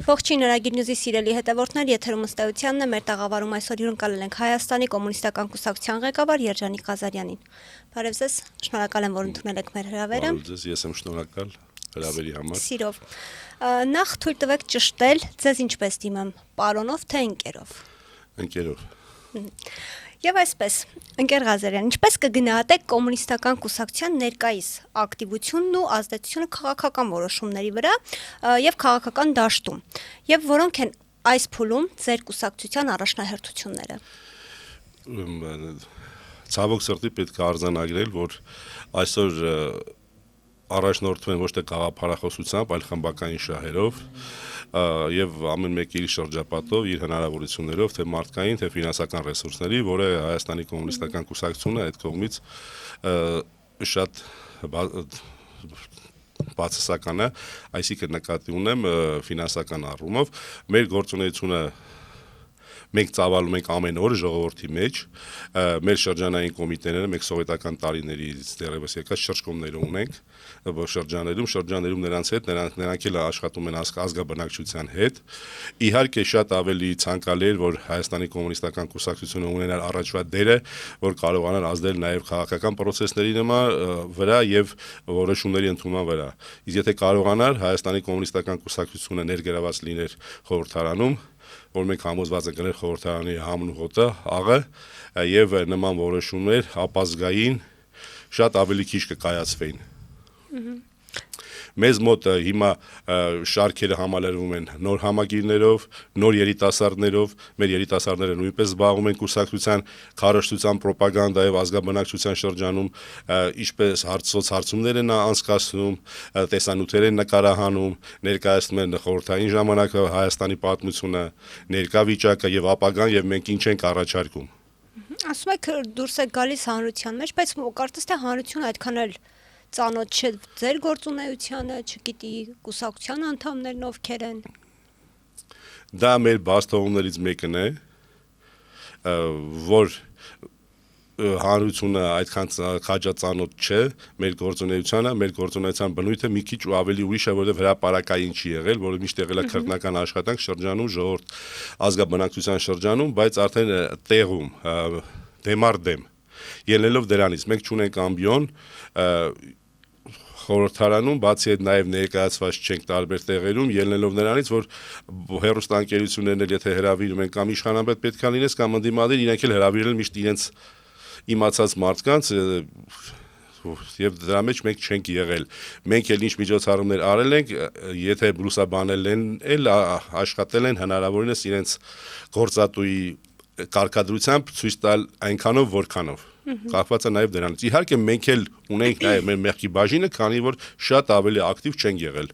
Ողջույն Նորագիր Նյուզի սիրելի հետևորդներ, եթերում ըստեյությանն է, մեր տաղավարում այսօր հյուրընկալել ենք Հայաստանի կոմունիստական կուսակցության ղեկավար Երջանիկ Ղազարյանին։ Բարև ձեզ, շնորհակալ եմ, որ ընդունել եք մեր հրավերը։ Բարև ձեզ, ես եմ շնորհակալ հրավերի համար։ Սիրով։ Նախ թույլ տվեք ճշտել, ձեզ ինչպես դիմեմ, պարոնով թե ընկերով։ Ընկերով։ Եվ այսպես, ընկեր Ղազարյան, ինչպես կգնահատեք կոմունիստական կուսակցության ներկայիս ակտիվությունն ու ազդեցությունը քաղաքական որոշումների վրա եւ քաղաքական դաշտում, եւ որոնք են այս փուլում ձեր կուսակցության առաջնահերթությունները։ Ցավոք սրտի պետք է արձանագրել, որ այսօր առաջնորդվում են ոչ թե գաղափարախոսությամբ, այլ խմբակային շահերով եւ ամեն մեկը իր շրջապատով, իր հնարավորություններով, թե մարդկային, թե ֆինանսական ռեսուրսների, որը Հայաստանի կոմունիստական կուսակցությունը այդ կողմից շատ բացասական է, այսինքն նկատի ունեմ ֆինանսական առումով, մեր գործունեությունը մենք ծավալում ենք ամեն օր ժողովրդի մեջ, մեր շրջանային կոմիտեները, մենք սովետական տարիներից դեռևս եկած շրջկոմներ ունենք, շրջաներում նրանց հետ, նրանք էլ աշխատում են ազգաբնակչության հետ, իհարկե շատ ավելի ցանկալի էր, որ Հայաստանի կոմունիստական կուսակցությունը ունենար առաջվա դերը, որ կարողանար ազդել նաև քաղաքական պրոցեսների վրա եւ որոշումների ընդունման վրա, իսկ եթե կարողանար Հայաստանի կոմունիստական կուսակցությունը ներգրաված լիներ խորհրդարանում, որ մենք համոզված ենք գնել խորհրդարանի համն ու հոտը, աղը եւ նման որոշումներ ապազգային շատ ավելի քիչ կկայացվեին։ Մեզ մոտ հիմա շարքերը համալրվում են նոր համագիրներով, նոր երիտասարդներով, մեր երիտասարդները նույնպես զբաղվում են կուսակցության քարոզչության ռոպագանդայով ազգաբնակչության շրջանում, ինչպես հարցումներ են անցկացնում, տեսանյութեր են նկարահանում, ներկայացնում են խորհրդային ժամանակը Հայաստանի պատմությունը, ներկա վիճակը եւ ապագան եւ մենք ինչ ենք առաջարկում։ Ասում եք դուրս եք գալիս հանրության մեջ, բայց կարծես թե հանրությունը այդքան էլ ծանոթ չէ ձեր գործունեությանը, չգիտի կուսակցության անդամներն ովքեր են։ Դա մեր բացթողումներից մեկն է, որ հանրությունը այդքան քաջածանոթ չէ մեր գործունեությանը, մեր գործունեության բնույթը մի քիչ ու ավելի ուրիշ է, որովհետև հրապարակային չի եղել, որը միշտ եղել է քրտնական աշխատանք շրջանում, ժողովրդ ազգաբնակչության շրջանում, բայց արդեն տեղում դեմարդեմ ելնելով դրանից մենք չունենք ամբիոն խորհրդարանում, բացի այդ նաև ներկայացված չենք տարբեր տեղերում, ելնելով նրանից, որ հեռուստաընկերություններն էլ եթե հրավիրում են կամ իշխանապետ պետքա լինես կամ ընդդիմադիր, իրենք էլ հրավիրել միշտ իրենց իմացած մարդկանց եւ դրա մեջ մենք չենք եղել։ Մենք էլ ինչ միջոցառումներ արել ենք, եթե բրուսաբանել են, աշխատել են հնարավորինս իրենց գործատուի կարգադրությամբ ցույց տալ այնքանով, որքանով։ Կախված է նաև դրանից։ Իհարկե մենք էլ ունենք նաև մեր մեղքի բաժինը, քանի որ շատ ավելի ակտիվ չենք եղել։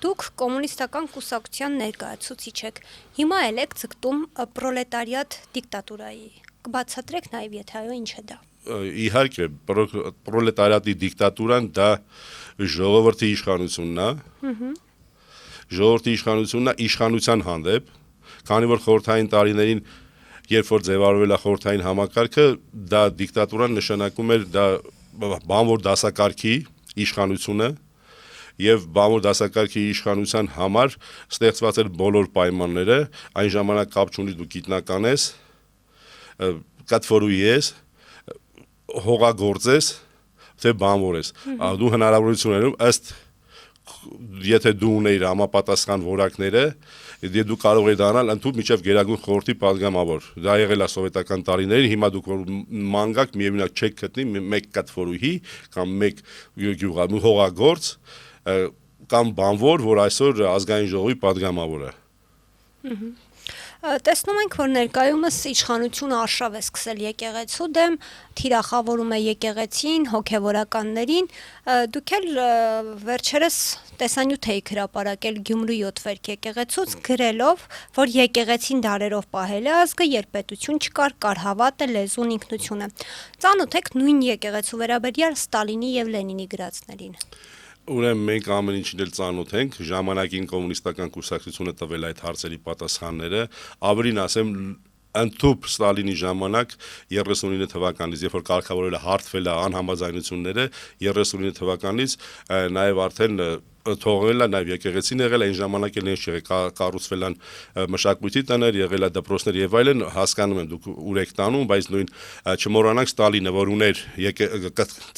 Դուք կոմունիստական կուսակցության ներկայացուցիչ եք։ Հիմա էլ եք ցկտում պրոլետարիատ դիկտատուրայի։ Կբացատրեք նաև, եթե այո, ինչ է դա։ Իհարկե, պրոլետարիատի դիկտատուրան դա ժողովրդի իշխանությունն է։ Ժողովրդի իշխանությունն է իշխանության հանդեպ, քանի որ խորհրդային տարիներին երբ որ ձևավորվել է խորհրդային համակարգը, դա դիկտատուրան նշանակում էր դա բանվոր դասակարգի իշխանությունը եւ բանվոր դասակարգի իշխանության համար ստեղծված էր բոլոր պայմանները, այն ժամանակ կապ չունի դու գիտնական ես, կատվորուի ես, հողագործ ես, թե բանվոր ես, դու հնարավորություն ունես ըստ եթե դու ունեիր համապատասխան որակները, դու կարող ես դառնալ ընդհանուր միջև գերագույն խորհրդի падգամավոր։ Դա եղել է սովետական տարիներին, հիմա դուք մանգակ միևնույն չեք գտնի մեկ կատվորուհի կամ մեկ հողագործ կամ բանվոր, որ այսօր ազգային ժողովի падգամավոր է։ Տեսնում ենք, որ ներկայումս իշխանությունը արշավ է սկսել եկեղեցու դեմ, թիրախավորում է եկեղեցին, հոգևորականներին, դուք էլ վերջերս տեսանյութ եք հրապարակել Գյումրի 7 վերք եկեղեցուց, գրելով, որ եկեղեցին դարերով պահել է ազգը, երբ պետություն չկար, կար հավատը, լեզուն, ինքնությունը։ Ծանոթ եք նույն եկեղեցու վերաբերյալ Ստալինի եւ Լենինի գրածներին։ Ուրեմն մենք ամեն ինչին էլ ծանոթ ենք, ժամանակին կոմունիստական կուսակցությունը տվել այդ հարցերի պատասխանները, ավելին ասեմ ընդཐུպ Ստալինի ժամանակ 39 թվականից, երբ որ կարգավորել է հարթվել է անհամաձայնությունները 39 թվականից, նաև արդեն թողնել է նաև եկեղեցին եղել այն ժամանակ էլ ինչ եղել կառուցվել են մշակույթի տներ, եղել է դպրոցներ եւ այլն, հասկանում եմ դուք ուր եք տանում, բայց նույն չմոռանանք Ստալինը, որ ուներ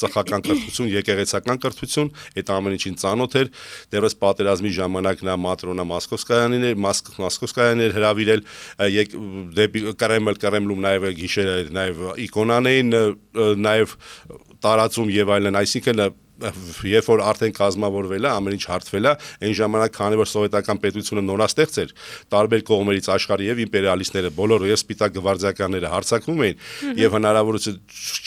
ծխական կրթություն, եկեղեցական կրթություն, այդ ամեն ինչին ծանոթ էր, դեռս պատերազմի ժամանակ նա Մատրոնա Մոսկովսկայանն էր հրավիրել դեպի Կրեմլում նաև գիշերը նաև իկոնան էին նաև տարածում եւ այլն, այսինքն երբ որ արդեն կազմավորվել է, ամեն ինչ հարթվել է, այն ժամանակ քանի որ սովետական պետությունը նորաստեղծ էր, տարբեր կողմերից աշխարհի եւ իմպերիալիստները, բոլորը եւ սպիտակ գվարդիականները հարձակվում էին եւ հնարավորություն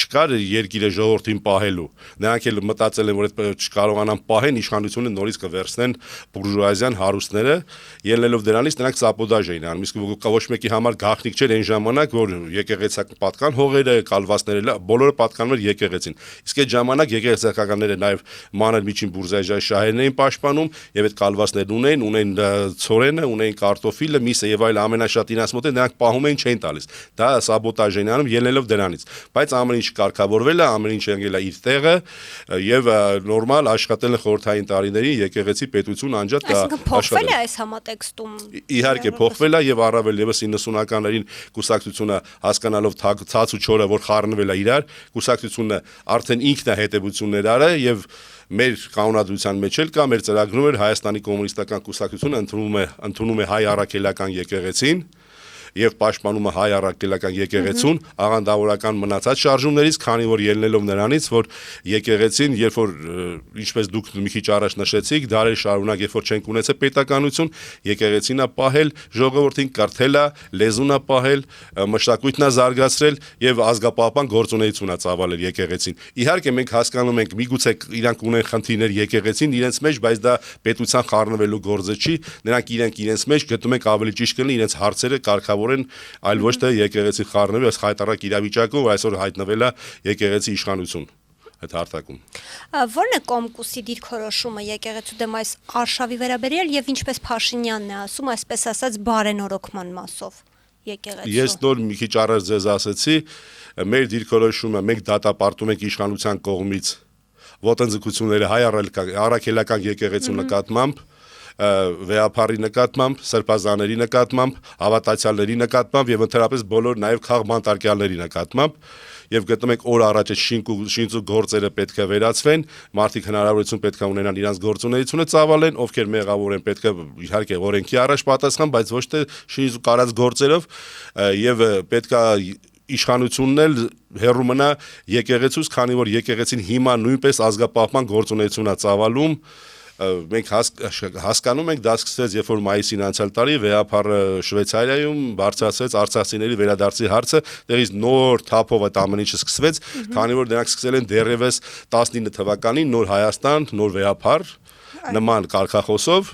չկար երկիրը ժողովրդին պահելու։ Նրանք էլ մտածել են, որ այդ չկարողանան պահեն, իշխանությունը նորից կվերցնեն բուրժուազիան հարուստները, ելնելով դրանից նրանք սապոտաժ էին անում, իսկ ոչ մեկի համար գաղտնիք չէր այն ժամանակ, որ եկեղեցական պատկան հողերը, կալվածները, բոլորը պատկանում էր եկեղեցին։ Իսկ այդ ժամանակ եկեղեցականները նաև մանր միջին բուրժուազիայի շահերն էին պաշտպանում եւ այդ կալվածներն ունեին ցորենը, ունեին կարտոֆիլը, միսը եւ այլ ամենաշատ իրաց մոտ նրանք պահում էին, չէին տալիս։ Դա սաբոտաժ էին անում ելնելով դրանից։ Բայց ամեն ինչ կարգավորվել է, ամեն ինչ եկել է իր տեղը եւ նորմալ աշխատել է խորհրդային տարիներին եկեղեցի պետություն անջատ փոխվել է այս համատեքստում։ Իհարկե փոխվել է եւ առավել եւս 90-ականներին կուսակցությունը հասկանալով ցած ու չորը որ խառնվել է իրար, կուսակցությունը արդեն ինքն է հետեւություններ արել եւ մեր կանոնադրության մեջ էլ կա մեր ծրագրում էր Հայաստանի կոմունիստական կուսակցությունը ընդունում է հայ առաքելական եկեղեցին եւ պաշտպանում է հայ առաքելական եկեղեցուն աղանդավորական մնացած շարժումներից, քանի որ ելնելով նրանից, որ եկեղեցին, երբ որ ինչպես դուք մի քիչ առաջ նշեցիք, դարեր շարունակ երբ որ չենք ունեցել պետականություն, եկեղեցին է պահել, ժողովրդին կրթել է, լեզուն է պահել, մշակույթն է զարգացրել եւ ազգապահպան գործունեություն է ծավալել եկեղեցին։ Իհարկե մենք հասկանում ենք, միգուցե իրանք ունեն խնդիրներ եկեղեցին իրենց մեջ, բայց դա պետության խառնվելու գործը չի, նրանք իրենց մեջ գտնում են ավելի ճիշտ կլինի իրենց հարցերը կարգավորեն, այլ ոչ թե եկեղեցի խառնվի, այս հայտարարակ իրավիճակում, որ այսօր հայտնվել է եկեղեցի իշխանություն այդ հարթակում։ Ո՞րն է Կոմկուսի դիրքորոշումը եկեղեցու դեմ այս արշավի վերաբերյալ եւ ինչպես Փաշինյանն է ասում, այսպես ասած բարենորոգման մասով եկեղեցու։ Ես նոր մի քիչ առաջ ձեզ ասացի, մեր դիրքորոշումը մենք դատապարտում ենք իշխանության կողմից ոտնձգությունները հայ առաքելական եկեղեցու նկատմամբ, վեապարի նկատմամբ, սրբազաների նկատմամբ, հավատացյալների նկատմամբ եւ ընդհանրապես բոլոր նաեւ քաղբանտարկյալների նկատմամբ եւ գտնում եք օր առաջ շինց ու գործերը պետք է վերացվեն, մարդիկ հնարավորություն պետք է ունենան իրենց գործունեությունը ծավալեն, ովքեր մեղավոր են պետք է իհարկե օրենքի առաջ պատասխան, բայց ոչ թե շինց ու կարած գործերով եւ պետք է իշխանությունն էլ հեռու մնա եկեղեցուց, քանի որ եկեղեցին հիմա նույնպես ազգապահպան գործունեություն է ծավալում։ Մենք հասկանում ենք, դա սկսվեց, երբ որ մայիսին անցյալ տարի վեապարը Շվեյցարիայում բարձրացրեց արցախցիների վերադարձի հարցը, դեռից նոր թափով այդ ամեն ինչը սկսվեց, քանի որ նրանք սկսել են դեռևս 19 թվականին նոր Հայաստան, նոր վեապար նման կարգախոսով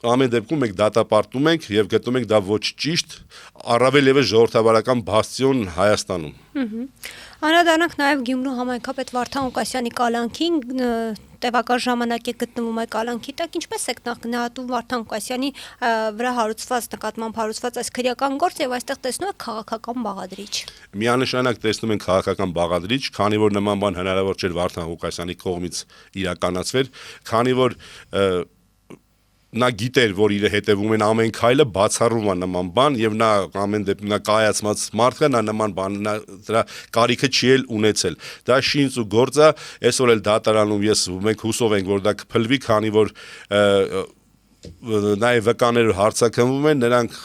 ամեն դեպքում մենք դատապարտում ենք եւ գտնում ենք դա ոչ ճիշտ, առավել եւս ժողովրդավարական բաստիոն Հայաստանում։ Անդրադառնանք նաեւ Գյումրու համայնքապետ Վարդան Ղուկասյանի կալանքին, տևական ժամանակ է գտնվում այդ կալանքի տակ, ինչպես եք գնահատում Վարդան Ղուկասյանի վրա նկատմամբ հարուցված այս քրեական գործ եւ այստեղ տեսնում եք քաղաքական բաղադրիչ։ Միանշանակ տեսնում ենք քաղաքական բաղադրիչ, քանի որ նման բան հնարավոր չէր Վարդան Ղուկասյանի կողմից իրականացվել, քանի որ նա գիտեր, որ իր հետևում են ամեն քայլը բացառում է նման բան եւ նա ամեն դեպքում նա կայացած մարդը նա նման բան դրա կարիքը չի էլ ունեցել։ Դա շինց ու գործ է, այսօր էլ դատարանում մենք հուսով ենք, որ դա կփլվի, քանի որ նաեւ վկաները հարցակնվում են, նրանք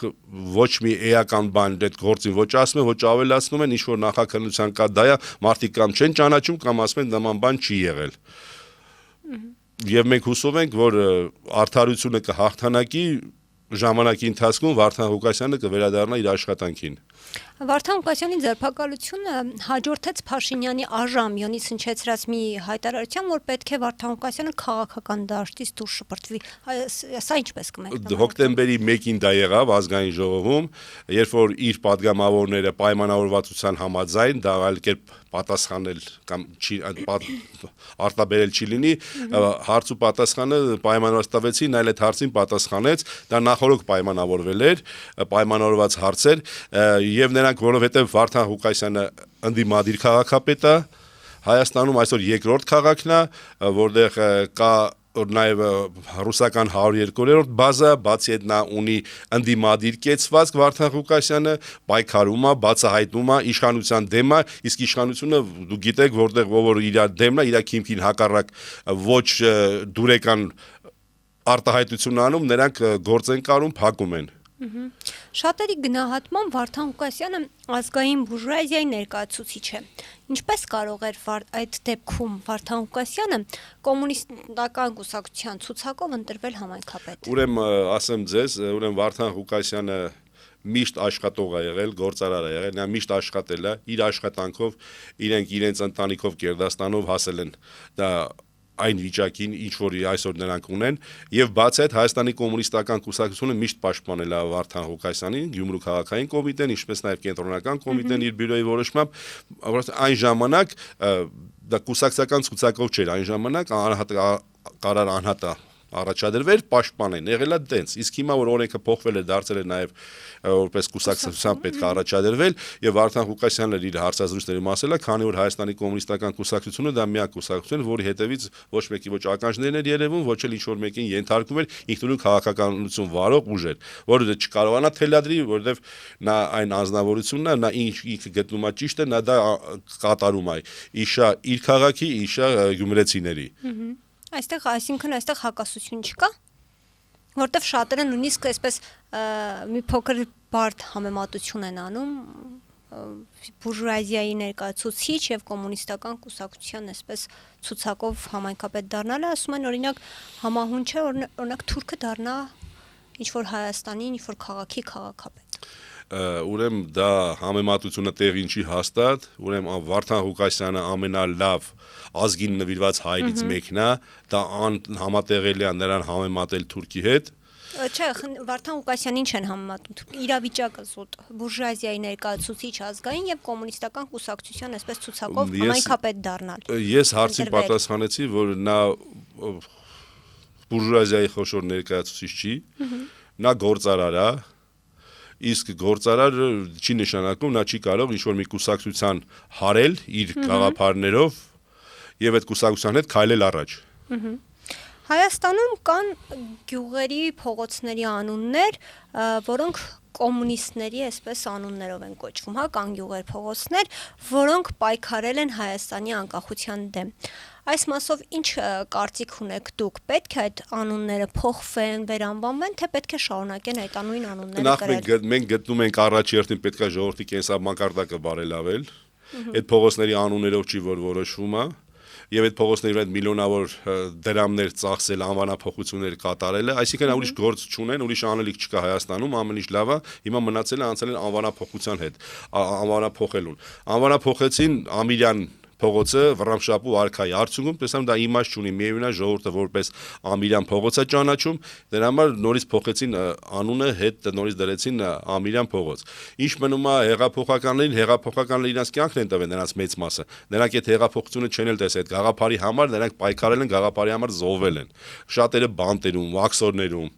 ոչ մի էական բան այդ գործին ոչ ասում են, ոչ ավելացնում են, ինչ որ նախաքննության կա դա է, մարդիկ կամ չեն ճանաչում կամ ասում են նման բան չի եղել։ Եվ մենք հուսով ենք, որ արդարությունը կհաղթանակի ժամանակի ընթացքում Վարդան Ղուկասյանը կվերադառնա իր աշխատանքին։ Վարդան Ղուկասյանի ձերբակալությունը հաջորդեց Փաշինյանի արժամյոնից հնչեցրած մի հայտարարության, որ պետք է Վարդան Ղուկասյանը քաղաքական դաշտից դուրս շպրտվի։ Սա ինչպես կմեկնաբանեք։ Հոկտեմբերի 1-ին դա եղավ ազգային ժողովում, երբ որ իր падգամավորները պայմանավորվածության համաձայն դա այլ կերպ պատասխանել կամ արտաբերել չի լինի, հարց ու պատասխանը պայմանավորվածեցին, այլ այդ հարցին պատասխանեց, դա նախորդ պայմանավորվել էր, պայմանավորված հարց էր եւ նրանք, որովհետեւ Վարդան Ղուկասյանը ընդդիմադիր քաղաքապետ է, Հայաստանում այսօր երկրորդ քաղաքն է, որտեղ կա նաև ռուսական 102-րդ բազա, բացի այդ նա ունի ընդդիմադիր կեցվածք Վարդան Ղուկասյանը, պայքարում է, բացահայտում է, իշխանության դեմ է, իսկ իշխանությունը դուք գիտեք, որտեղ ով իր դեմն է, իր քիմքին հակառակ ոչ դուրեկան արտահայտություն անում, նրանք գործ են կարում, փակում են։ Շատերի գնահատման Վարդան Ղուկասյանը ազգային բուրժուազիայի ներկայացուցիչ է։ Ինչպես կարող էր այդ դեպքում Վարդան Ղուկասյանը կոմունիստական կուսակցության ցուցակով ընտրվել համայնքապետ։ Ուրեմն ասեմ ձեզ, Վարդան Ղուկասյանը միշտ աշխատող է եղել, գործարար է եղել, նա միշտ աշխատել է, իր աշխատանքով իրենք իրենց ընտանիքով Կերդաստանով հասել են դա այն վիճակին, ինչ որ այսօր նրանք ունեն, եւ բացի այդ Հայաստանի կոմունիստական կուսակցությունը միշտ պաշտպանել է Վարդան Ղուկասյանին, Գյումրու քաղաքային կոմիտեն, ինչպես նաեւ կենտրոնական կոմիտեն իր բյուրոյի որոշմամբ, այն ժամանակ դա կուսակցական ցուցակով չէր, այն ժամանակ կարար անհատը առաջադրվեր պաշտպանեն, եղել է դենց, իսկ հիմա որ օրենքը փոխվել է, դարձել է նաև որպես կուսակցության պետք է առաջադրվել եւ Վարդան Ղուկասյանն իր հարցազրույցներում ասել է, քանի որ Հայաստանի կոմունիստական կուսակցությունը դա միակ կուսակցություն, որի հետևից ոչ մեկի ոչ ականջներն էր երևում, ոչ էլ ինչ որ մեկին ենթարկում էր ինքնուրույն քաղաքականություն վարող ուժեր, որը չկարողանա թելադրի, որովհետեւ նա այն անձնավորությունն է, նա ինքը գտնում է ճիշտը, նա դա կատարում է, իշա իր քաղաքի, իշա գյումրեցիների։ Այսինքն այստեղ հակասություն չկա, որտեվ շատերը նույնիսկ այսպես մի փոքր բարդ համեմատություն են անում բուրժուազիայի ներկայացուցիչ եւ կոմունիստական կուսակցության այսպես ցուցակով համայնքապետ դառնալը, ասում են օրինակ համահունչ է, օրինակ թուրքը դառնա ինչ որ Հայաստանի ինչ որ քաղաքի քաղաքապետ։ Ուրեմն դա համեմատությունը տեղին չի հաստատ, ուրեմն Վարդան Ղուկասյանը ամենալավ ազգին նվիրված հայրից մեկն է, դա համատեղելի է նրան համեմատել թուրքի հետ։ Չէ, Վարդան Ղուկասյանին չեն համեմատում, իրավիճակը զուտ բուրժուազիայի ներկայացուցիչ ազգային եւ կոմունիստական կուսակցության այսպես ցուցակով համայնքապետ դառնալ։ Ես հարցին պատասխանեցի, որ նա բուրժուազիայի խոշոր ներկայացուցիչ չի, նա գործարար է, իսկ գործարար չի նշանակում նա չի կարող ինչ-որ մի կուսակցության հարել իր գաղափարներով եւ այդ կուսակցության հետ քայլել առաջ։ Հայաստանում կան գյուղերի փողոցների անուններ, որոնք կոմունիստների այսպես անուններով են կոչվում, հա, կան գյուղեր փողոցներ, որոնք պայքարել են Հայաստանի անկախության դեմ։ Այս մասով ինչ կարծիք ունեք դուք, պետք է այդ անունները փոխվեն, վերանվանվեն, թե պետք է շարունակեն այդ անույն անունները կրել։ Նախ մենք գտնում ենք առաջերտին պետք է ժողովրդի կենսամակարդակը բարելավել, այդ փողոցների անուններով չի որ որոշվում է, եւ այդ փողոցների վրա միլիոնավոր դրամներ ծախսել, անվանափոխություններ կատարել է, այսինքն ուրիշ գործ չունեն, ուրիշ անելիք չկա Հայաստանում, ամեն ինչ լավ է, հիմա մնացել է անցել են անվանափոխության հետ, անվանափոխելուն։ Անվանափոխեցին Ամիրյան փողոցը Վռամշապու արքայի արդյունքում, տեսամ դա իմաստ չունի, միևնույն է ժողովուրդը որպես Ամիրյան փողոց է ճանաչում, դրա համար նորից փոխեցին անունը, հետ նորից դրեցին Ամիրյան փողոց։ Ինչ մնում է հեղափոխականներին իրանց կյանքն են տվել նրանց մեծ մասը։ Նրանք այդ հեղափոխությունը չեն էլ տեսել, այդ գաղափարի համար նրանք պայքարել են, գաղափարի համար զոհվել են։ Շատերը բանտերում, վաքսորներում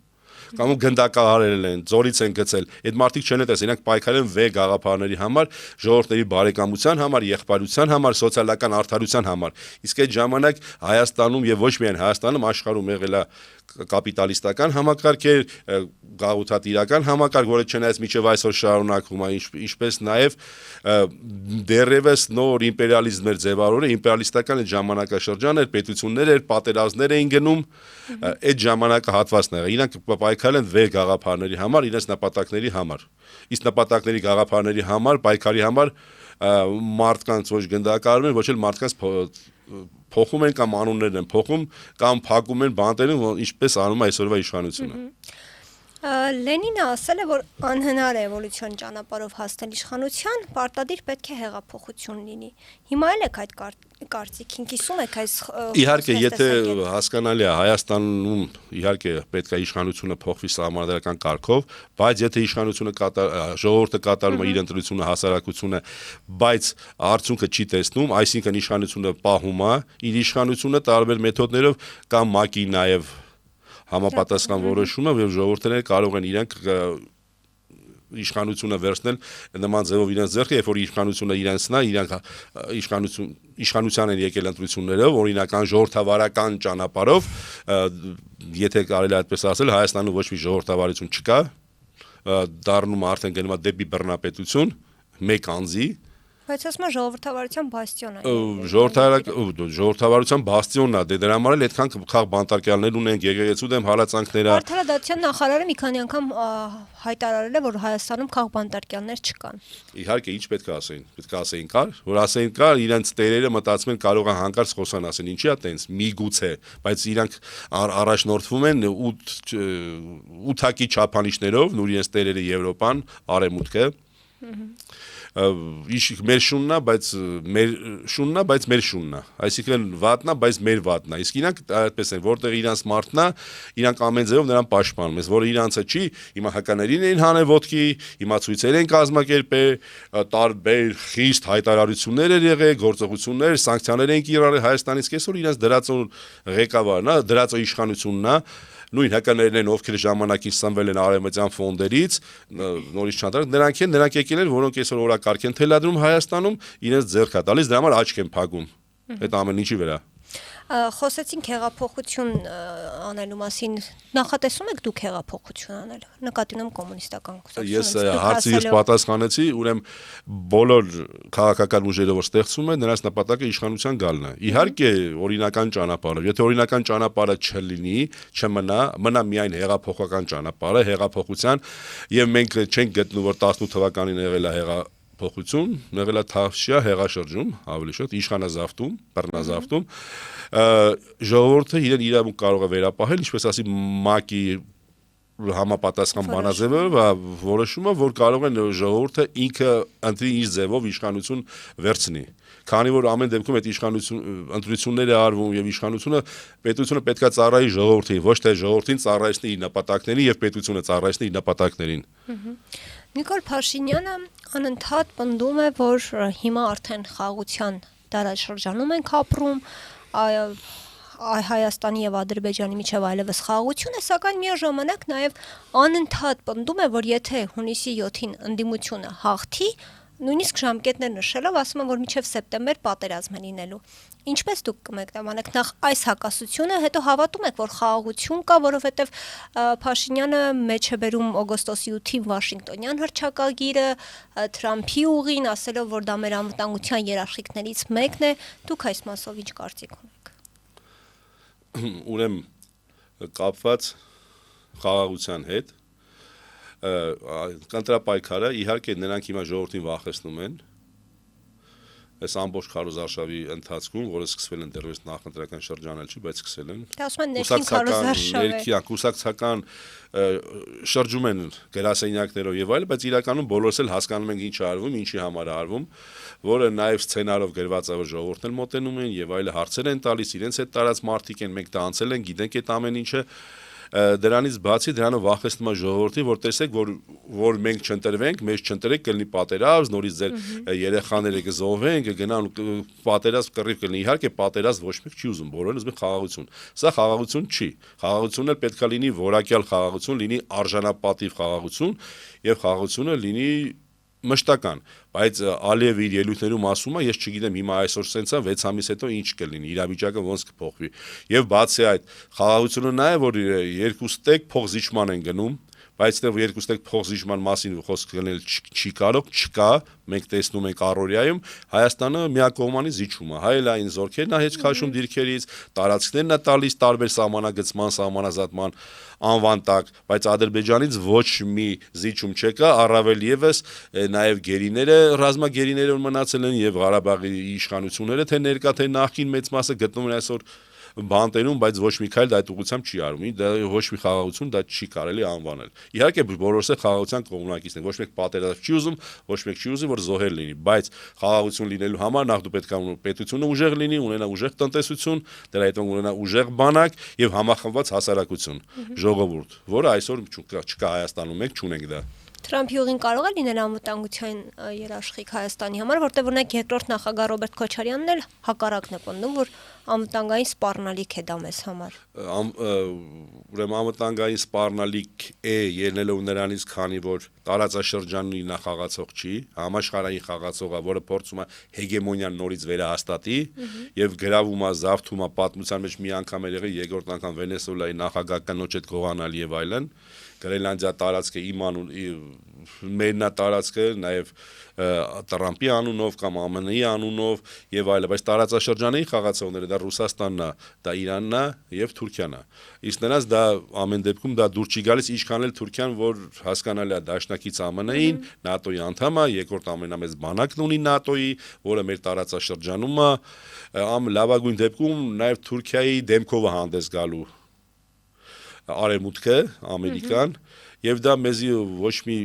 կամ գնդակահարել են, ձորից են գցել։ Այդ մարդիկ չեն տեսել, իրանք պայքարել են վեր գաղափարների համար, ժողովրդների բարեկամության համար, եղբայրության համար, սոցիալական արդարության համար։ Իսկ այդ ժամանակ Հայաստանում եւ ոչ միայն Հայաստանում, աշխարհում եղել է կապիտալիստական համակարգ էր, գաղութատիրական համակարգ, որը չնայած մինչև այսօր շարունակվում է, ինչպես նաև դեռևս նոր իմպերիալիզմ էր ձևավորել, իմպերիալիստական այդ ժամանակաշրջան էր, պետություններ էր, պատերազմներ էին գնում, այդ ժամանակահատվածն է։ Իրանք պայքարել են վեր գաղափարների համար, իրենց նպատակների համար։ Իսկ նպատակների գաղափարների համար, պայքարի համար մարդկանց ոչ գնդակահարում են, ոչ էլ մարդկանց փոխում են կամ անուններն են փոխում կամ փակում են բանտերում, ինչպես անում է այսօրվա իշխանությունը։ Լենինը ասել է, որ անհնար է էվոլյուցիոն ճանապարհով հասնել իշխանության, պարտադիր պետք է հեղափոխություն լինի։ Հիմա էլ եք այդ կարծիքին, կիսում եք այս Իհարկե, եթե հասկանալի է Հայաստանում իհարկե պետք է իշխանությունը փոխվի սահմանադրական կարգով, բայց եթե իշխանությունը ժողովուրդը կատարում է իր ընտրությունը, հասարակությունը, բայց արդյունքը չի տեսնում, այսինքն իշխանությունը պահում է իր իշխանությունը տարբեր մեթոդներով կամ ՄԱԿ-ի նաև համապատասխան որոշումը, եւ ժողովուրդները կարող են իրանք իշխանությունը վերցնել նման ձևով իրենց ձեռքը, երբ որ իշխանությունը իրենցն է, իրանք իշխանության են եկել ընտրություններով, օրինական ժողովրդավարական ճանապարհով, եթե կարելի է այդպես ասել, Հայաստանում ոչ մի ժողովրդավարություն չկա, դառնում արդեն գնում է դեպի բռնապետություն, մեկ անձի Բայց ասում եմ ժողովրդավարության բաստիոն է։ Ժողովրդավարության բաստիոնն է, դրա համար էլ այդքան քաղ բանտարկյալներ ունենք, եկեղեցու դեմ հալածանքներ։ Արդարադատության նախարարը մի քանի անգամ հայտարարել է, որ Հայաստանում քաղ բանտարկյալներ չկան։ Իհարկե, ինչ պետք է ասեին։ Պետք է ասեին կար, որ ասեին կար, իրենց տերերը մտածում են կարող է հանկարծ խոսան ասեն, ինչի՞ է տենց, միգուցե, բայց իրանք առաջնորդվում են 8-ակի չափանիշներով, նույն իրենց տերերը Եվրոպան, Արևմուտքը։ Մեր շուննա, բայց մեր շուննա, այսինքն վատնա, բայց մեր վատնա, իսկ իրանք այդպես են, որտեղ իրանց մարդնա, իրանք ամեն ձևով նրան պաշտպանում, որը իրանցը չի, հիմա հականերին էին հանել ոտքի, հիմա ցույցեր են կազմակերպել, տարբեր խիստ հայտարարություններ են եղել, գործողություններ, սանկցիաներ են կիրառել Հայաստանից կեսօր իրանց դրածո ղեկավարն է, դրածո իշխանությունն է, նույն հականերն են, ովքեր ժամանակին սնվել են արևմտյան ֆոնդերից, նորից չանդրակ, նրանք եկել են, որոնք այսօր օրակարգ են թելադրում Հայաստանում, իրենց ձեռք է տալիս, դրա համար աչք են փակում այդ ամեն ինչի վրա։ Խոսեցինք հեղափոխություն անելու մասին, նախատեսում եք դուք հեղափոխություն անել, նկատի ունեմ կոմունիստական կուսակցությունը։ Ես հարցից պատասխանեցի, ուրեմն բոլոր քաղաքական ուժերը որ ստեղծում են, նրանց նպատակը իշխանության գալն է։ Իհարկե, օրինական ճանապարհը, եթե օրինական ճանապարհը չլինի, մնա միայն հեղափոխական ճանապարհը, հեղափոխության, եւ մենք չենք գտնում, որ 18 թվականին եղել է փոխություն, եղել է Թավշյա հեղաշրջում, ավելի շատ իշխանազավթում, բռնազավթում, ժողովուրդը իրեն իրավունք կարող է վերապահել, ինչպես ասի ՄԱԿ-ի համապատասխան բանաձևը որոշումը, որ կարող է ժողովուրդը ինքը ընտրի իր ձևով իշխանություն վերցնի։ Քանի որ ամեն դեպքում այդ ընտրությունները արվում եւ պետությունը պետք է ծառայի ժողովրդին, ոչ թե ժողովրդին ծառայեցնի իր նպատակներին եւ պետությունը ծառայեցնի իր նպատակներին։ Նիկոլ Փաշինյանը անընդհատ պնդում է, որ հիմա արդեն խաղաղության դարաշրջանում ենք ապրում, Հայաստանի եւ Ադրբեջանի միջև այլևս խաղաղություն է, սակայն միաժամանակ նաեւ անընդհատ պնդում է, որ եթե հունիսի 7-ին ընդդիմությունը հաղթի, նույնիսկ ժամկետներ նշելով ասում են, որ մինչև սեպտեմբեր պատերազմ է լինելու։ Ինչպես դուք կմեկնաբանեք նախ այս հակասությունը, հետո հավատում եք, որ խաղաղություն կա, որովհետև Փաշինյանը մեջ է բերում օգոստոսի 8-ին Վաշինգտոնյան հռչակագիրը, Թրամփի ուղին, ասելով, որ դա մեր անվտանգության երաշխիքներից մեկն է, դուք այս մասով ինչ կարծիք ունեք։ Ուրեմն կապված խաղաղության հետ կընտրապայքարը իհարկե նրանք հիմա ժողովրդին վախեցնում են այս ամբողջ քարոզարշավի ընթացքում, որը սկսվել են դեռևս նախընտրական շրջան չի, բայց սկսել են։ Դա ասում են ներքին քարոզարշավ է։ Կուսակցական շրջում են գրասենյակներով եւ այլն, բայց իրականում բոլորս էլ հասկանում ենք ինչ է արվում, ինչի համար է արվում, որը նաեւ սցենարով գրված է, որ ժողովուրդն էլ մոտենում են եւ այլ հարցեր են տալիս, իրենց հետ տարած մարդիկ են, մենք դա անցել են, գիտենք այդ ամեն ինչը։ Դրանից բացի դրանով վախեցնում է ժողովրդին, որ տեսեք, որ մենք չընտրվենք, մեզ չընտրեք, կլինի պատերազմ, նորից ձեր երեխաները կզոհվեն, կգնան պատերազմ կռիվ կլինի։ Իհարկե պատերազմ ոչ մեկ չի ուզում, բոլորն ուզում են խաղաղություն։ Սա խաղաղություն չի։ Խաղաղությունն էլ պետք է լինի որակյալ խաղաղություն, լինի արժանապատիվ խաղաղություն եւ խաղաղությունը լինի մշտական, բայց Ալիևը իր ելույթներում ասում է, ես չգիտեմ հիմա այսօր սենց է 6 ամիս հետո ինչ կլինի, իրավիճակը ոնց կփոխվի։ Եվ բացի այդ, խաղաղությունը նա է, որ երկու ստեկ փոխզիջման են գնում, բայց դեռ երկու ստեկ փոխզիջման մասին խոսք գնել չի կարող, չկա, մենք տեսնում ենք առօրյայում Հայաստանը միակողմանի զիջում է, հայելային զորքերն է հետ քաշում դիրքերից, տարածքներն է տալիս տարբեր սահմանագծման, սահմանազատման անվան տակ, բայց Ադրբեջանից ոչ մի զիջում չկա, առավել եւս նաեւ գերիները, ռազմագերիները մնացել են եւ Ղարաբաղի իշխանությունները թե ներկա թե նախկին մեծ մասը գտնվում են այսօր բանտերում, բայց ոչ մի քայլ դա այդ ուղղությամբ չի արվում, դա ոչ մի խաղաղություն դա չի կարելի անվանել։ Իհարկե բոլորս էլ խաղաղության կողմնակիցն են, ոչ մեկ պատերազմ չի ուզում, ոչ մեկ չի ուզում որ զոհեր լինի, բայց խաղաղություն լինելու համար նախ դու պետք է պետությունը ուժեղ լինի, ունենա ուժեղ տնտեսություն, դրա հետ ունենա ուժեղ բանակ եւ համախմբված հասարակություն, ժողովուրդ, որը այսօր չկա Հայաստանում, մենք չունենք դա։ Թրամփի ուղին կարող է լինել անվտանգության երաշխիք Հայաստանի համար, որտեղ օրինակ երկրորդ նախագահ Ռոբերտ Քոչարյանն էլ հակառակն է պնդում, որ անվտանգային սպառնալիք է դա մեզ համար։ Ուրեմն անվտանգային սպառնալիք է ելնելով նրանից, քանի որ տարածաշրջանի նախագծող չի, համաշխարհային խաղացողը, որը փորձում է հեգեմոնիան նորից վերահաստատի եւ գրավում է, զավթում է պատմության մեջ մի անգամ էր եղել, երկրորդ անգամ Վենեսուելայի նախագահ կնոջ հետ գողանալ եւ այլն, Գրենլանդիա տարածքը իմ անուն մերնա տարածքը նաեւ Տրամպի անունով կամ ԱՄՆ-ի անունով եւ այլն, բայց տարածաշրջանի խաղացողները դա Ռուսաստանն է, դա Իրանն է եւ Թուրքիան է։ Իսկ նրանց դա ամեն դեպքում դա դուր չի գալիս, ինչքան էլ Թուրքիան, որ հասկանալի է դաշնակից ԱՄՆ-ին, ՆԱՏՕ-ի անդամ է, երկրորդ ամենամեծ բանակն ունի ՆԱՏՕ-ի, որը մեր տարածաշրջանում է, լավագույն դեպքում նաեւ Թուրքիայի դեմքով է հանդես գալու Արևմուտքը, Ամերիկան, եւ դա մեզի ոչ մի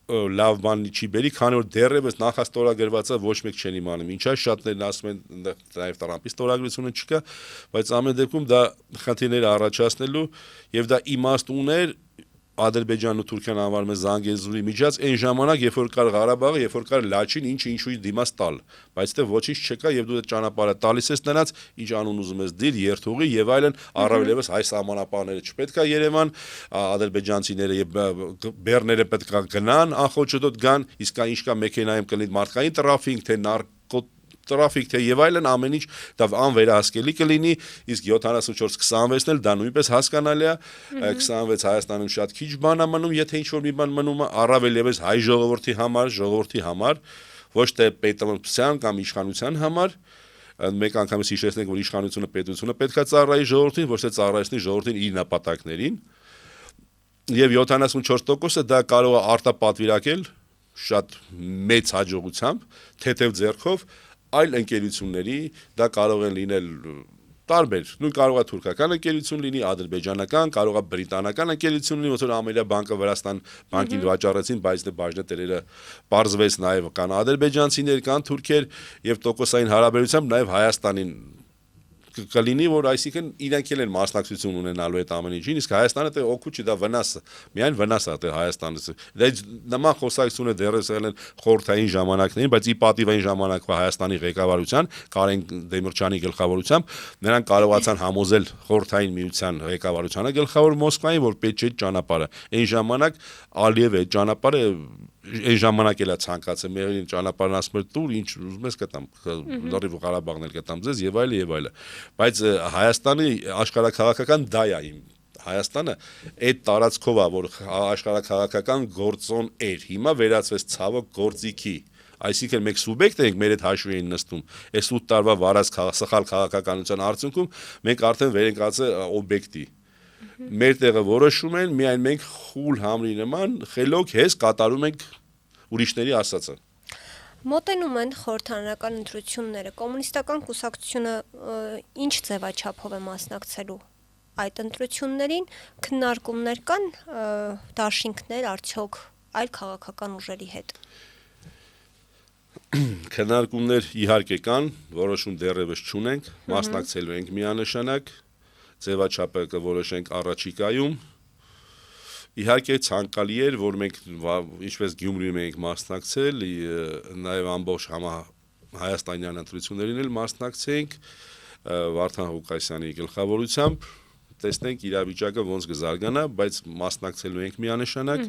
լավ բան չի բերի, քանի որ դեռևս նախաստորագրված է ոչ մեկ չեն իմանում։ Ինչա շատներն ասում են նաև Տրամպի ստորագրությունը չկա, բայց ամեն դեպքում դա խնդիրներ առաջացնելու եւ դա իմաստ ուներ Ադրբեջանն ու Թուրքիան անվանում են Զանգեզուրի միջած այն ժամանակ, երբ որ կար Ղարաբաղը, երբ որ կար Լաչին, ինչու դիմաց տալ, բայց դե ոչինչ չկա եւ դու այդ ճանապարհը տալիս ես նրանց, ինչ անուն ուզում ես դիր, երթուղի եւ այլն, առավել եւս հայ սահմանապահները չպետք է Երևան, ադրբեջանցիները եւ բեռները պետք է գնան, անխոչոտոտ գան, իսկ ինչ կա մեքենայում կլինի մարդկային տրաֆիկ, թե տրաֆիկ թե եւ այլն ամեն ինչ դա անվերահսկելի կլինի, իսկ 74-26-ն էլ դա նույնպես հասկանալի է, 26 Հայաստանում շատ քիչ բան է մնում, եթե ինչ որ մի բան մնում է, առավել եւս հայ ժողովրդի համար, ոչ թե պետության կամ իշխանության համար, մեկ անգամից հիշեցնենք, որ իշխանությունը պետությունը պետք է ծառայի ժողովրդին, ոչ թե ծառայեցնի ժողովրդին իր նպատակներին, եւ 74%-ը դա կարող է արտապատվիրակել շատ մեծ հաջողությամբ, թեթև ձեռքով այլ ընկերությունների, դա կարող են լինել տարբեր, նույն կարող է թուրքական ընկերություն լինի, ադրբեջանական, կարող է բրիտանական ընկերություն լինի, ոնց որ Ամերիկա բանկը Վրաստան բանկին վաճառեցին, բայց դե բաժնետերերը պարզվեց նաև կան ադրբեջանցիներ, կան թուրքեր եւ տոկոսային հարաբերությամբ նաև Հայաստանին կլինի, որ այսինքն իրենք էլ են մասնակցություն ունենալու այդ ամեն ինչին, իսկ Հայաստանը դե օգուտ չի, դա վնաս է, միայն վնաս է դե Հայաստանը։ Դա նման խոսակցությունը դեռևս եղել են խորհրդային ժամանակներին, բայց ի պատիվային ժամանակվա Հայաստանի ղեկավարության, Կարեն Դեմիրճյանի գլխավորությամբ, նրանք կարողացան համոզել խորհրդային միության ղեկավարությանը գլխավոր Մոսկվային, որ պետք չէ ճանապարհը։ Այն ժամանակ Ալիևը այդ ճանապարհը այն ժամանակ էլա ցանկացել մեղրին ճանապարհն ասում էր դուր ինչ ուզում ես կտամ լրիվ Ղարաբաղն էլ կտամ ձեզ եւ այլն բայց Հայաստանի աշխարհաքաղաքական դա է իմ Հայաստանը այդ տարածքով է որ աշխարհաքաղաքական գործոն էր հիմա վերածվեց ցավոք գործիքի այսինքն մենք սուբյեկտ ենք մեր այդ հաշվի են նստում այս 8 տարվա վարած սխալ քաղաքականության արդյունքում մենք արդեն վեր ենք ածել օբյեկտի մեր տեղը որոշում են միայն մենք խուլ համրի նման խելոք հես կատարում ենք ուրիշների ասածը Մոտենում են խորհրդարանական ընտրությունները կոմունիստական կուսակցությունը ինչ ձևաչափով է մասնակցելու այդ ընտրություններին քննարկումներ կան դաշինքներ արդյոք այլ քաղաքական ուժերի հետ քննարկումներ իհարկե կան որոշում դեռևս չունենք մասնակցելու ենք միանշանակ ձևաչափը կորոշենք առաջիկայում իհարկե ցանկալի էր որ մենք ինչպես Գյումրիում ենք մասնակցել նաև ամբողջ հայաստանյան ընտրություններին էլ մասնակցենք Վարդան Ղուկասյանի գլխավորությամբ տեսնենք իրավիճակը ոնց կզարգանա բայց մասնակցելու ենք միանշանակ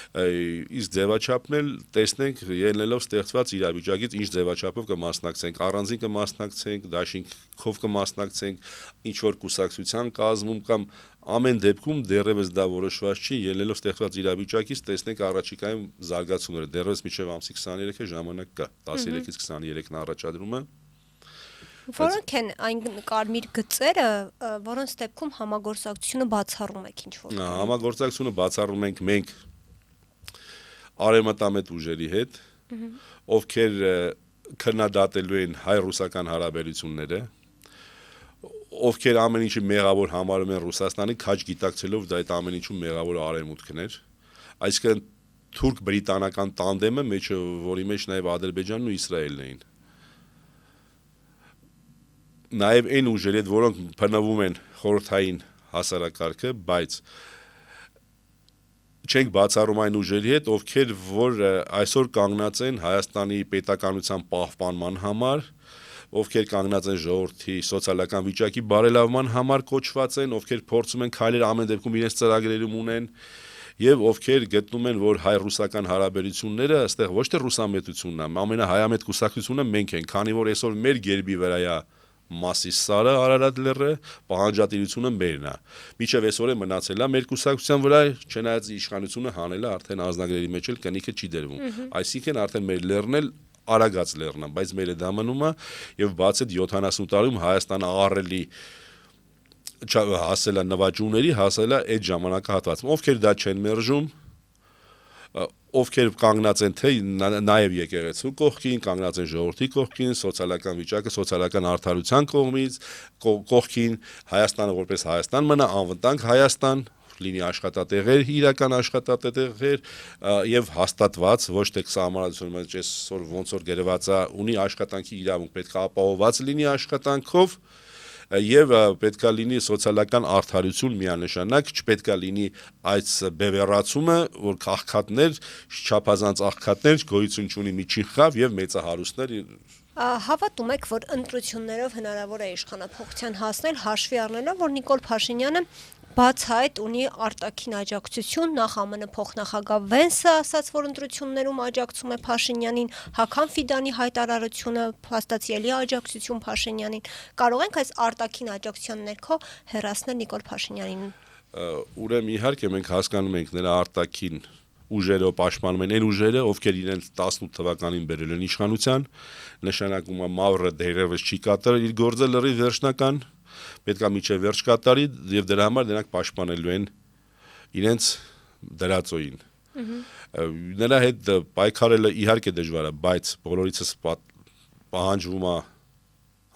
իսկ ձևաչափն էլ տեսնենք ելնելով ստեղծված իրավիճակից ինչ ձևաչափով կմասնակցենք առանձին կմասնակցենք դաշինքով կմասնակցենք ինչ որ կուսակցության կազմում կամ ամեն դեպքում դեռևս դա որոշված չի ելնելով ստեղծված իրավիճակից տեսնենք առաջիկայում զարգացումները դեռևս մինչև ամսի 23-ը ժամանակ կա 13-ից 23-ն առաջադրումը Որոնք են այն կարմիր գծերը, որոնց դեպքում համագործակցությունը բացառում եք ինչ-որ։ Համագործակցությունը բացառում ենք մենք արևմտամետ ուժերի հետ, ովքեր քննադատելու են հայ-ռուսական հարաբերությունները, ովքեր ամեն ինչի մեղավոր համարում են Ռուսաստանի, քաջ գիտակցելով դա այդ ամեն ինչում մեղավոր արևմուտքն էր, այսինքն թուրք-բրիտանական տանդեմը, որի մեջ նաև Ադրբեջանն ու Իսրայելն էին։ Նաև այն ուժերի հետ, որոնք փնովում են խորհրդային հասարակարգը, բայց չենք բացառում այն ուժերի հետ, ովքեր որ այսօր կանգնած են Հայաստանի պետականության պահպանման համար, ովքեր կանգնած են ժողովրդի սոցիալական վիճակի բարելավման համար կոչված են, ովքեր փորձում են քայլեր ամեն դեպքում իրենց ծրագրերում ունեն, եւ ովքեր գտնում են, որ հայ-ռուսական հարաբերությունները այստեղ ոչ թե ռուսամետությունն է, ամենահայամետ կուսակցությունը մենք ենք, քանի որ այսօր մեր գերբի վրա է Մասիս Սարը Արարատ լեռը, պահանջատիրությունը մերն է։ Միջև այսօր է մնացել է մեր կուսակցության վրա, չնայած իշխանությունը հանելը արդեն ազնագրերի մեջ էլ կնիքը չի դրվում։ Այսինքն արդեն մեր լեռն էլ արագած լեռն է, բայց մերը դա մնում է եւ բաց այդ 70 տարում Հայաստանը աղառելի հասել է նվաճումների, հասել է այդ ժամանակահատվածում։ Ովքեր դա չեն մերժում, ովքեր կանգնած են թե նաև եկեղեցու կողքին, կանգնած են ժողովրդի կողքին, սոցիալական վիճակը, սոցիալական արդարության կողմից, կողքին Հայաստանը որպես Հայաստան մնա, անվտանգ Հայաստան, լինի աշխատատեղեր, իրական աշխատատեղեր եւ հաստատված, ոչ թե համարացում մեջ այսօր ոնց որ գրված է, ունի աշխատանքի իրավունք, պետք է ապահովված լինի աշխատանքով եւ պետքա լինի սոցիալական արդարություն միանշանակ, չպետքա լինի այս բևեռացումը, որ աղքատներ, չափազանց աղքատներ գոյություն ունի միջին խավ եւ մեծահարուստներ Հավատում եք, որ ընտրություններով հնարավոր է իշխանափոխության հասնել, հաշվի առնելով, որ Նիկոլ Փաշինյանը բացահայտ ունի արտաքին աջակցություն, նախ ԱՄՆ փոխնախագահ Վենսը ասաց, որ ընտրություններում աջակցում է Փաշինյանին, Հական Ֆիդանի հայտարարությունը փաստացիելի աջակցություն Փաշինյանին, կարող ենք այս արտաքին աջակցության ներքո հեռացնել Նիկոլ Փաշինյանին։ Ուրեմն իհարկե մենք հասկանում ենք նրա արտաքին ուժերով պաշտպանում են այն ուժերը, ովքեր իրենց 18 թվականին բերել են իշխանության, նշանակում է Մավրը դերևս չի կատարել իր գործը լրիվ վերջնական, պետք է միջև վերջ կատարի եւ դրա համար նրանք պաշտպանելու են իրենց դրածոյին։ Նրա հետ պայքարելը իհարկե դժվար է, բայց բոլորիցս պահանջվում է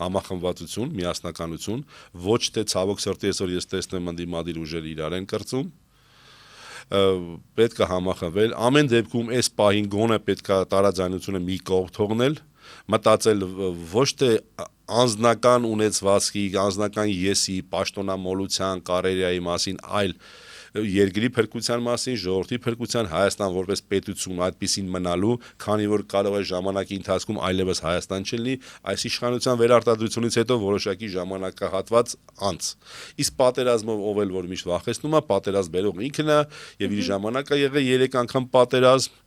համախմբվածություն, միասնականություն, ոչ թե ցավոք սրտի այսօր ես տեսնեմ ընդդիմադիր ուժերը իրար են կրծում, պետք է համախմբվել, ամեն դեպքում այս պահին գոնե պետք է տարաձայնությունը մի կողմ թողնել, մտածել ոչ թե անձնական ունեցվածքի, անձնական եսի, պաշտոնամոլության, կարիերայի մասին, այլ երկրի փրկության մասին, ժողովրդի փրկության, Հայաստան որպես պետություն այդպեսին մնալու, քանի որ կարող է ժամանակի ընթացքում այլևս Հայաստան չլինի, այս իշխանության վերարտադրությունից հետո որոշակի ժամանակահատված անց։ Իսկ պատերազմով ով էլ որ միշտ վախեցնում է, պատերազմ բերող ինքն է եւ իր ժամանակը եղել 3 անգամ պատերազմ,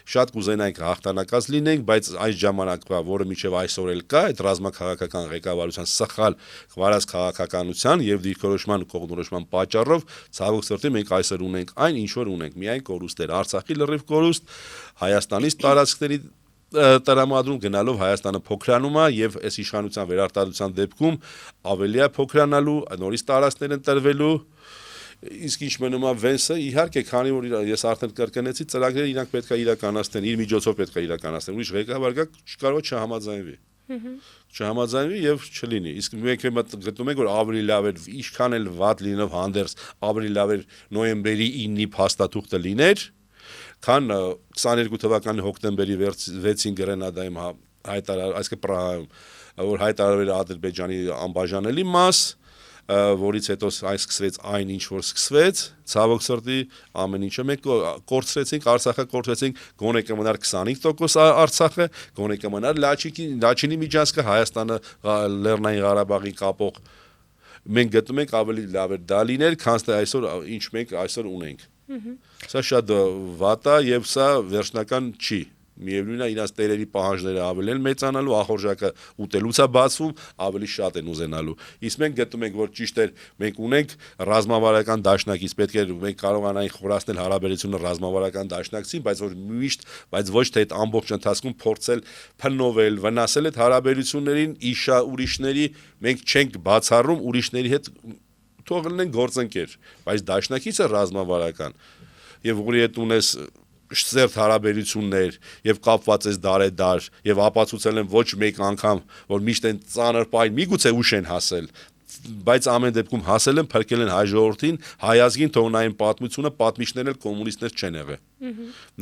շատ կուզենայինք հաղթանակած լինենք, բայց այս ժամանակվա, որը միջև այսօր էլ կա, այդ ռազմաքաղաքական ղեկավարության սխալ վարած քաղաքականության եւ դիրքորոշման ու կողմնորոշման պատճառով ցավոք սրտի մենք այսօր ունենք այն, ինչ որ ունենք, միայն կորուստներ, Արցախի լրիվ կորուստ, Հայաստանից տարածքների տրամադրում գնալով Հայաստանը փոքրանում է եւ այս իշխանության վերարտադրության դեպքում ավելի է փոքրանալու, նորից տարածքներ են տրվելու Իսկ ինչ մնում է Վենսը, իհարկե, քանի որ ես արդեն կրկնեցի, ծրագրերը իրանք պետք է իրականացնեն, իր միջոցով պետք է իրականացնեն, ուրիշ ղեկավար կա կարող է չհամաձայնվի։ Չհամաձայնվի եւ չլինի։ Իսկ մենք գտնում ենք, որ ավելի լավ էր, ինչքան էլ վատ լինելով հանդերձ, ավելի լավ էր նոյեմբերի 9-ի փաստաթուղթը լիներ, քան 22 թվականի հոկտեմբերի 6-ին Գրենադայում այսինքն Պրահայում, որ հայտարարվել է Ադրբեջանի անբաժանելի մաս, որից հետո այն սկսվեց այն ինչ որ սկսվեց, ցավոք սրտի ամեն ինչը մենք կորցրեցինք, Արցախը կորցրեցինք, գոնե կմնար 25% Արցախը, գոնե կմնար Լաչինի միջանցքը, Հայաստանը Լեռնային Ղարաբաղին կապող, մենք գտնում ենք ավելի լավ է դա լիներ, քան թե այսօր ինչ մենք այսօր ունենք։ Սա շատ վատ է եւ սա վերջնական չի։ Միևնույն է իրանց տերերի պահանջները ավելի են մեծանալու, ախորժակը ուտելուց է բացվում, ավելի շատ են ուզենալու։ Իսկ մենք գտնում ենք, որ ճիշտ է, մենք ունենք ռազմավարական դաշնակից, պետք է մենք կարողանանք խորացնել հարաբերությունը ռազմավարական դաշնակցին, բայց որ միշտ, բայց ոչ թե այդ ամբողջ ընթացքում փորձել փնովել, վնասել այդ հարաբերություններին իշա ուրիշների, մենք չենք բացառում ուրիշների հետ թող լինեն գործընկեր, բայց դաշնակիցը ռազմավարական եւ որի հետ ունես սերտ հարաբերություններ եւ կապված ես դարեդար եւ ապացուցել են ոչ մեկ անգամ որ միշտ են ծանր պայն միգուցե ուշ են հասել բայց ամեն դեպքում հասել են փրկել են հայ ժողովրդին հայ ազգին թող նայեն պատմությունը պատմիչներն էլ կոմունիստներ չեն եղել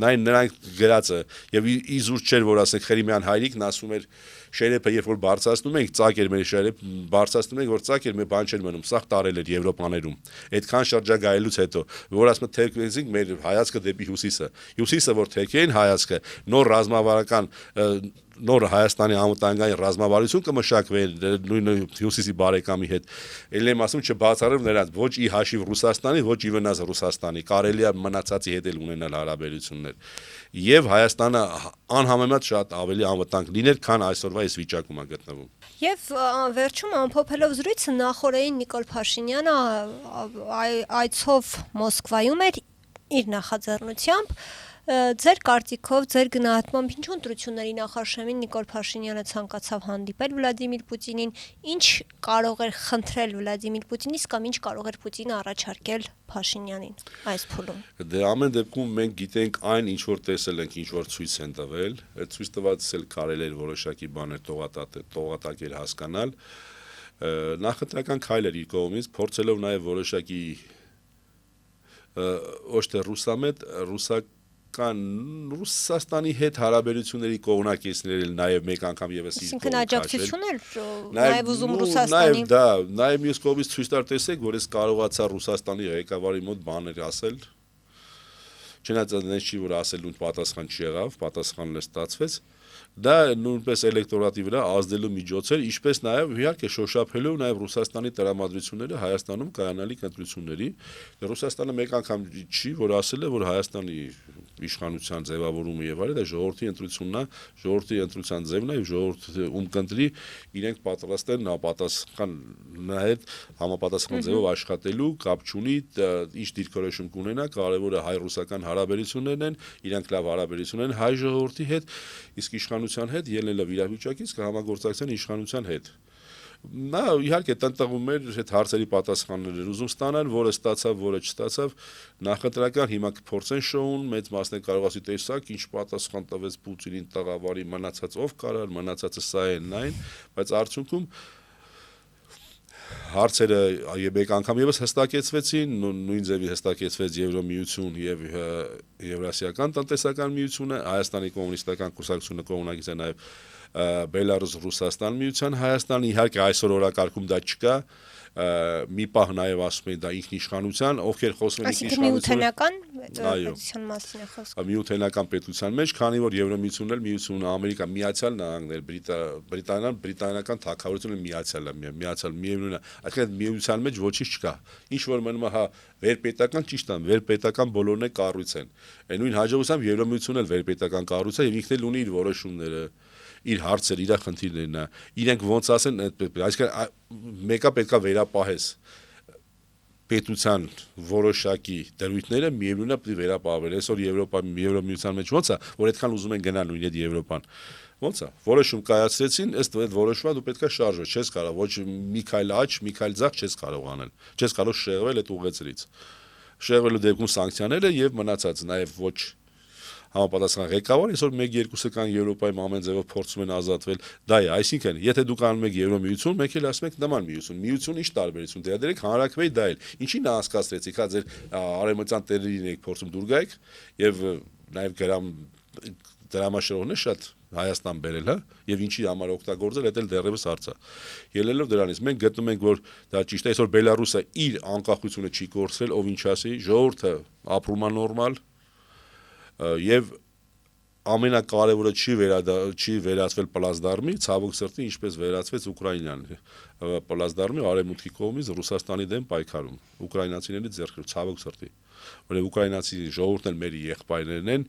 նայն նրանք գրածը եւ իզուր չէր որ ասենք Խերիմյան հայրիկն ասում էր շերեփը երբ որ բարձրացնում ենք, ծակեր մեր շերեփ բարձրացնում ենք, որ ծակեր մեր բան չեն մնում, սա տարել էր Եվրոպաներում։ Այդքան շրջագայելուց հետո, որ ասում թեքվեցինք մեր հայացքը դեպի հյուսիսը որ թեքեին հայացքը, նոր ռազմավարական նոր Հայաստանի անվտանգային ռազմավարություն կմշակվի նույն հյուսիսի բարեկամի հետ։ Ելն եմ ասում չբացառեմ նրանց ոչ ի հաշիվ Ռուսաստանի, ոչ ի վնաս Ռուսաստանի, կարելի է մնացածի հետ էլ ունենալ հարաբերություններ։ Եվ Հայաստանը անհամեմատ շատ ավելի անվտանգ լիներ, քան այսօրվա այս վիճակում է գտնվում։ Եվ վերջում ամփոփելով զրույցը նախորդին Նիկոլ Փաշինյանը այցով Մոսկվայում էր իր նախաձեռնությամբ ձեր կարծիքով, ձեր գնահատմամբ ինչ ընտրությունների նախարժեմին Նիկոլ Փաշինյանը ցանկացավ հանդիպել Վլադիմիր Պուտինին, ինչ կարող էր խնդրել Վլադիմիր Պուտինից կամ ինչ կարող էր Պուտինը առաջարկել Փաշինյանին այս փուլում։ Դե ամեն դեպքում մենք գիտենք այն ինչ որ տեսել ենք, ինչ որ ցույց են տվել, այդ ցույց տվածից էլ կարելի էր որոշակի բաներ տողատակել հասկանալ, նախընտրական քայլ էր իր կողմից, փորձելով նաև որոշակի ոչ թե ռուսամետ, Ռուսաստանի հետ հարաբերությունների կողմնակիցներ նաև մեկ անգամ եւս իր կողմից աջակցություն էր նաև ուզում Ռուսաստանի նաև մյուս կողմից ցույց տար տեսեք որ ես կարողացա Ռուսաստանի ղեկավարի մոտ բաներ ասել չնայած այնպես չի որ ասելուն պատասխան չեղավ պատասխանն էլ ստացվեց դա նույնպես էլեկտորատի վրա ազդելու միջոց էր ինչպես նաև իհարկե շոշափելու նաև Ռուսաստանի տրամադրությունները Հայաստանում կայանալիք ընտրությունների Ռուսաստանը մեկ անգամ չի որ ասել է որ Հայաստանի իշխանության ձևավորումը եւ այլն դա ժողովրդի ընտրությունն է ժողովրդի ընտրության ձևն է եւ ժողովուրդը ում կընտրի իրենք պատրաստ են ապատասխան նայել համապատասխան ձևով աշխատելու կապ չունի ինչ դիրքորոշում կունենա կարևորը հայ-ռուսական հարաբերություններն են իրանք լավ հարաբերություն են հայ ժողովրդի հետ իսկ իշխանության հետ ելնելով իրավիճակից կհամագործակցեն իշխանության հետ նա իհարկե տնտղում էր այդ հարցերի պատասխաններ էր ուզում ստանալ, որը ստացավ, որը չստացավ, նախընտրական հիմա կփորձեն շոուն, մեծ մասն է կարող ասի տեսակ, ինչ պատասխան տվեց Պուտինին տղավարի մնացած ով կարար, մնացածը սա են նայն, բայց արդյունքում հարցերը մեկ անգամ եւս հստակեցվեցին, նույն ձևի հստակեցվեց Եվրոմիություն եւ Եվրասիական տնտեսական միությունը, Հայաստանի կոմունիստական կուսակցությունը կողմնակից է նաեւ Բելարուս-Ռուսաստան միության Հայաստան իհարկե այսօր օրակարգում դա չկա մի պահ նաև ասում են դա ինքնիշխանության ովքեր խոսում են ինքնիշխանության պետության մասին է խոսքը միութենական պետության մեջ քանի որ Եվրոմիությունն էլ միությունը Ամերիկա Միացյալ Նահանգներ բրիտանական թագավորությունը միացյալ միևնույնն է այսինքն միության մեջ ոչինչ չկա ինչ որ մնում է հա վերպետական ճիշտ է վերպետական բոլորն է կառույց են այն նույն հաջողությամբ Եվրոմիությունն էլ վերպետական կառույց է եւ ինքն էլ ունի իր որոշումները իր հարցերը, իր խնդիրներն է, իրենք ոնց ասեն, այսինքն մեկը պետքա վերապահես պետության որոշակի դրույթները միևնույնն է պետք է վերապահվել։ Այսօր Եվրոմիության մեջ ոնց է, որ այդքան ուզում են գնալ նույն այդ Եվրոպան։ Ոնց է, որոշում կայացրեցին, ըստ այդ որոշումա դու պետքա շարժվել, չես կարող ոչ մի քայլ աճ, մի քայլ ձախ չես կարող անել։ Չես կարող շեղվել այդ ուղեցրից։ Շեղվելու դեպքում սանկցիաները եւ մնացած նաեւ ոչ համապատասխան ղեկավար, այսօր 1-2-ը կան Եվրոպայում ամեն ձևով փորձում են ազատվել։ Դա է, այսինքն, եթե դուք անում եք Եվրոմիություն, մեկ էլ ասում եք նման միություն ինչ տարբերություն դրա դերեք հանրակրվեի դա էլ։ Ինչի՞ն հասկացրեցիք, հա ձեր արևմտյան տերերին եք փորձում դուր գայք եւ նաեւ դրամաշրողն է շատ Հայաստան բերել, հա, եւ ինչի համար օգտագործել, դա էլ դեռևս հարց է։ Ելնելով դրանից մենք գտնում ենք, որ դա ճիշտ է, այսօր Բելարուսը իր անկախությունը չի կորցրել, ով ինչ ասի, ժողովուրդը ապրում է նորմալ եւ ամենակարևորը չի վերածվել Պլազդարմի, ցավոք սրտի, ինչպես վերածվեց Ուկրաինան Պլազդարմի արևմուտքի կողմից Ռուսաստանի դեմ պայքարում, ուկրաինացիների ձեռքերով, ցավոք սրտի, որովհետեւ ուկրաինացի ժողովուրդն էլ մեր եղբայրներն են,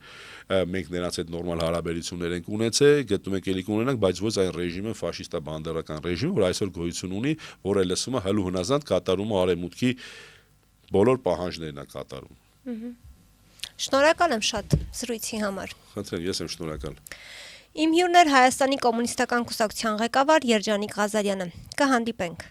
մենք նրանց հետ նորմալ հարաբերություններ ենք ունեցել, գտնում ենք ելիք ունենանք, բայց ոչ այն ռեժիմը, ֆաշիստա բանդերական ռեժիմը, որ այսօր գոյություն ունի, որը լսում է հլու հնազանդ կատարում է արևմուտքի բոլոր պահանջներն է կատարում։ Շնորհակալ եմ շատ զրույցի համար։ Խնդրեմ, ես եմ շնորհակալ։ Իմ հյուրն էր Հայաստանի կոմունիստական կուսակցության ղեկավար Երջանիկ Ղազարյանը։ Կհանդիպենք։